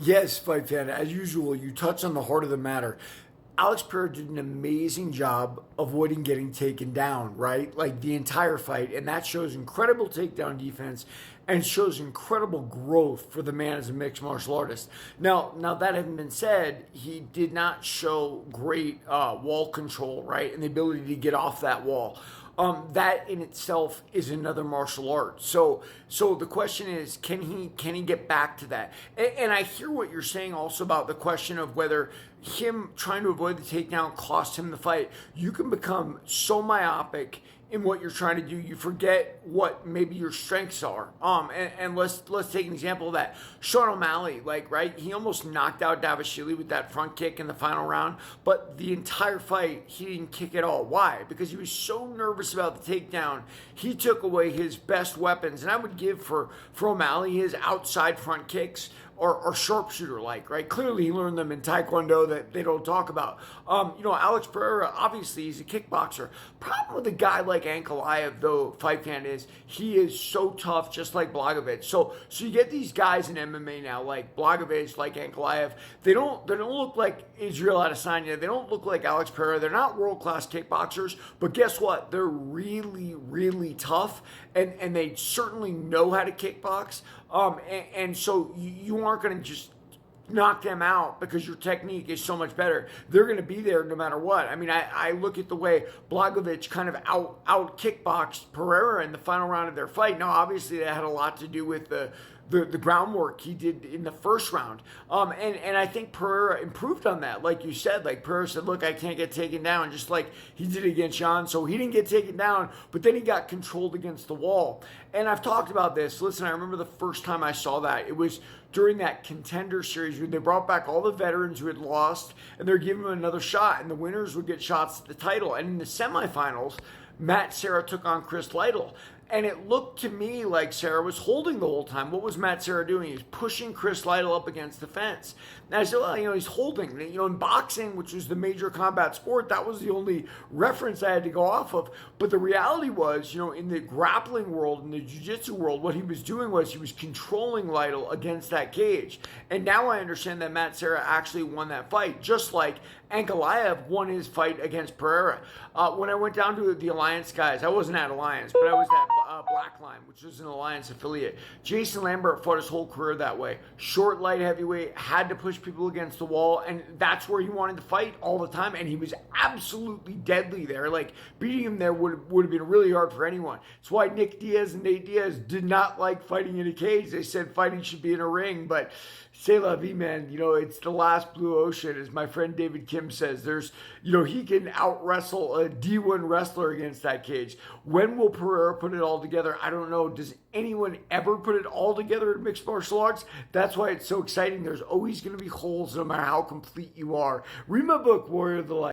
Yes, fight fan. As usual, you touch on the heart of the matter. Alex Pereira did an amazing job avoiding getting taken down, right? Like the entire fight. And that shows incredible takedown defense and shows incredible growth for the man as a mixed martial artist. Now that having been said, he did not show great wall control, right? And the ability to get off that wall. That in itself is another martial art. So the question is, can he get back to that? And I hear what you're saying also about the question of whether him trying to avoid the takedown cost him the fight. You can become so myopic in what you're trying to do, you forget what maybe your strengths are. And let's take an example of that. Sean O'Malley, like, right, he almost knocked out Davashvili with that front kick in the final round, but the entire fight he didn't kick at all. Why? Because he was so nervous about the takedown, he took away his best weapons. And I would give for O'Malley his outside front kicks or sharpshooter like, right? Clearly he learned them in Taekwondo that they don't talk about. Alex Pereira, obviously he's a kickboxer. Problem with a guy like Ankalaev, though, fight fan, is he is so tough, just like Blachowicz. So you get these guys in MMA now, like Blachowicz, like Ankalaev. They don't look like Israel Adesanya. They don't look like Alex Pereira. They're not world-class kickboxers, but guess what? They're really, really tough, and they certainly know how to kickbox. And so you aren't going to just knock them out because your technique is so much better. They're going to be there no matter what. I mean, I look at the way Blachowicz kind of out kickboxed Pereira in the final round of their fight. Now, obviously, that had a lot to do with the groundwork he did in the first round. And I think Pereira improved on that. Like you said, like Pereira said, look, I can't get taken down, just like he did against Jan. So he didn't get taken down, but then he got controlled against the wall. And I've talked about this. Listen, I remember the first time I saw that. It was during that Contender Series when they brought back all the veterans who had lost, and they're giving them another shot, and the winners would get shots at the title. And in the semifinals, Matt Serra took on Chris Lytle. And it looked to me like Serra was holding the whole time. What was Matt Serra doing? He was pushing Chris Lytle up against the fence. And I said, well, he's holding. In boxing, which was the major combat sport, that was the only reference I had to go off of. But the reality was, in the grappling world, in the jiu-jitsu world, what he was doing was he was controlling Lytle against that cage. And now I understand that Matt Serra actually won that fight, just like Ankalaev won his fight against Pereira. When I went down to the Alliance guys, I wasn't at Alliance, but I was at Blackline, which was an Alliance affiliate. Jason Lambert fought his whole career that way. Short, light heavyweight, had to push people against the wall, and that's where he wanted to fight all the time, and he was absolutely deadly there. Like, beating him there would have been really hard for anyone. It's why Nick Diaz and Nate Diaz did not like fighting in a cage. They said fighting should be in a ring, but c'est la vie, man. It's the last blue ocean, as my friend David Kim says. There's, he can out-wrestle a D1 wrestler against that cage. When will Pereira put it all together? I don't know. Does anyone ever put it all together in mixed martial arts? That's why it's so exciting. There's always going to be holes no matter how complete you are. Read my book, Warrior of the Light.